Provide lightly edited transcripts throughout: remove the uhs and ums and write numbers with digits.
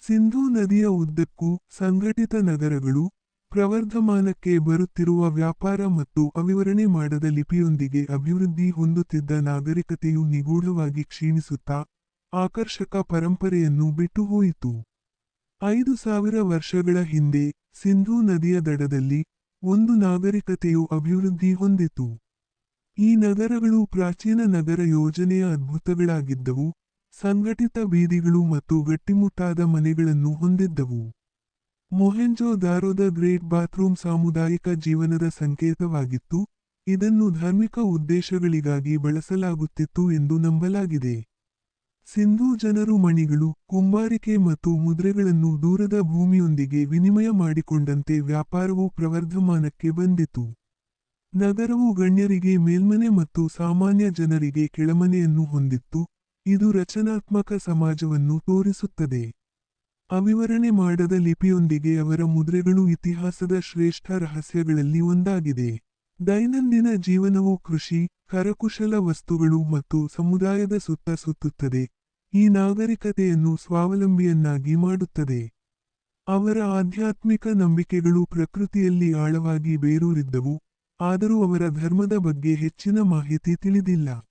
ಸಿಂಧೂ ನದಿಯ ಉದ್ದಕ್ಕೂ ಸಂಘಟಿತ ನಗರಗಳು, ಪ್ರವರ್ಧಮಾನಕ್ಕೆ ಬರುತ್ತಿರುವ ವ್ಯಾಪಾರ ಮತ್ತು ಅವಿವರಣೆ ಮಾಡದ ಲಿಪಿಯೊಂದಿಗೆ ಅಭಿವೃದ್ಧಿ ಹೊಂದುತ್ತಿದ್ದ ನಾಗರಿಕತೆಯು ನಿಗೂಢವಾಗಿ ಕ್ಷೀಣಿಸುತ್ತಾ, ಆಕರ್ಷಕ ಪರಂಪರೆಯನ್ನು ಬಿಟ್ಟುಹೋಯಿತು. 5000 ವರ್ಷಗಳ ಹಿಂದೆ, ಸಿಂಧೂ ನದಿಯ ದಡದಲ್ಲಿ, ಒಂದು ನಾಗರಿಕತೆಯು ಅಭಿವೃದ್ಧಿ ಹೊಂದಿತು. ಈ ನಗರಗಳು ಪ್ರಾಚೀನ ನಗರ ಯೋಜನೆಯ ಅದ್ಭುತಗಳಾಗಿದ್ದವು, ಸಂಘಟಿತ ಬೀದಿಗಳು ಮತ್ತು ಗಟ್ಟಿಮುಟ್ಟಾದ ಮನೆಗಳನ್ನು ಹೊಂದಿದ್ದವು. ಮೊಹೆಂಜೊ ದಾರೊದ ಗ್ರೇಟ್ ಬಾತ್ರೂಮ್ ಸಾಮುದಾಯಿಕ ಜೀವನದ ಸಂಕೇತವಾಗಿತ್ತು, ಇದನ್ನು ಧಾರ್ಮಿಕ ಉದ್ದೇಶಗಳಿಗಾಗಿ ಬಳಸಲಾಗುತ್ತಿತ್ತು ಎಂದು ನಂಬಲಾಗಿದೆ. ಸಿಂಧೂ ಜನರು ಮಣಿಗಳು, ಕುಂಬಾರಿಕೆ ಮತ್ತು ಮುದ್ರೆಗಳನ್ನು ದೂರದ ಭೂಮಿಯೊಂದಿಗೆ ವಿನಿಮಯ ಮಾಡಿಕೊಂಡಂತೆ ವ್ಯಾಪಾರವು ಪ್ರವರ್ಧಮಾನಕ್ಕೆ ಬಂದಿತು. ನಗರವು ಗಣ್ಯರಿಗೆ ಮೇಲ್ಮನೆ ಮತ್ತು ಸಾಮಾನ್ಯ ಜನರಿಗೆ ಕೆಳಮನೆಯನ್ನು ಹೊಂದಿತ್ತು, ಇದು ರಚನಾತ್ಮಕ ಸಮಾಜವನ್ನು ತೋರಿಸುತ್ತದೆ. ಅವಿವರಣೆ ಮಾಡದ ಲಿಪಿಯೊಂದಿಗೆ ಅವರ ಮುದ್ರೆಗಳು ಇತಿಹಾಸದ ಶ್ರೇಷ್ಠ ರಹಸ್ಯಗಳಲ್ಲಿ ಒಂದಾಗಿದೆ. ದೈನಂದಿನ ಜೀವನವು ಕೃಷಿ, ಕರಕುಶಲ ವಸ್ತುಗಳು ಮತ್ತು ಸಮುದಾಯದ ಸುತ್ತ ಸುತ್ತುತ್ತದೆ, ಈ ನಾಗರಿಕತೆಯನ್ನು ಸ್ವಾವಲಂಬಿಯನ್ನಾಗಿ ಮಾಡುತ್ತದೆ. ಅವರ ಆಧ್ಯಾತ್ಮಿಕ ನಂಬಿಕೆಗಳು ಪ್ರಕೃತಿಯಲ್ಲಿ ಆಳವಾಗಿ ಬೇರೂರಿದ್ದವು, ಆದರೂ ಅವರ ಧರ್ಮದ ಬಗ್ಗೆ ಹೆಚ್ಚಿನ ಮಾಹಿತಿ ತಿಳಿದಿಲ್ಲ.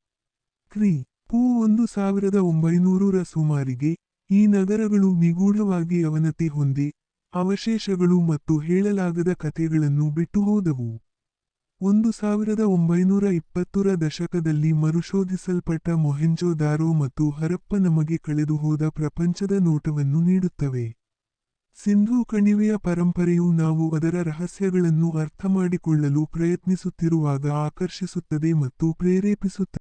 ಕ್ರಿ. ಪೂ 1900ರ ಸುಮಾರಿಗೆ, ಈ ನಗರಗಳು ನಿಗೂಢವಾಗಿ ಅವನತಿ ಹೊಂದಿ, ಅವಶೇಷಗಳು ಮತ್ತು ಹೇಳಲಾಗದ ಕಥೆಗಳನ್ನು ಬಿಟ್ಟುಹೋದವು. 1920ರ ದಶಕದಲ್ಲಿ ಮರುಶೋಧಿಸಲ್ಪಟ್ಟ ಮೊಹೆಂಜೊ ದಾರೊ ಮತ್ತು ಹರಪ್ಪ ನಮಗೆ ಕಳೆದುಹೋದ ಪ್ರಪಂಚದ ನೋಟವನ್ನು ನೀಡುತ್ತವೆ. ಸಿಂಧೂ ಕಣಿವೆಯ ಪರಂಪರೆಯು ನಾವು ಅದರ ರಹಸ್ಯಗಳನ್ನು ಅರ್ಥಮಾಡಿಕೊಳ್ಳಲು ಪ್ರಯತ್ನಿಸುತ್ತಿರುವಾಗ ಆಕರ್ಷಿಸುತ್ತದೆ ಮತ್ತು ಪ್ರೇರೇಪಿಸುತ್ತದೆ.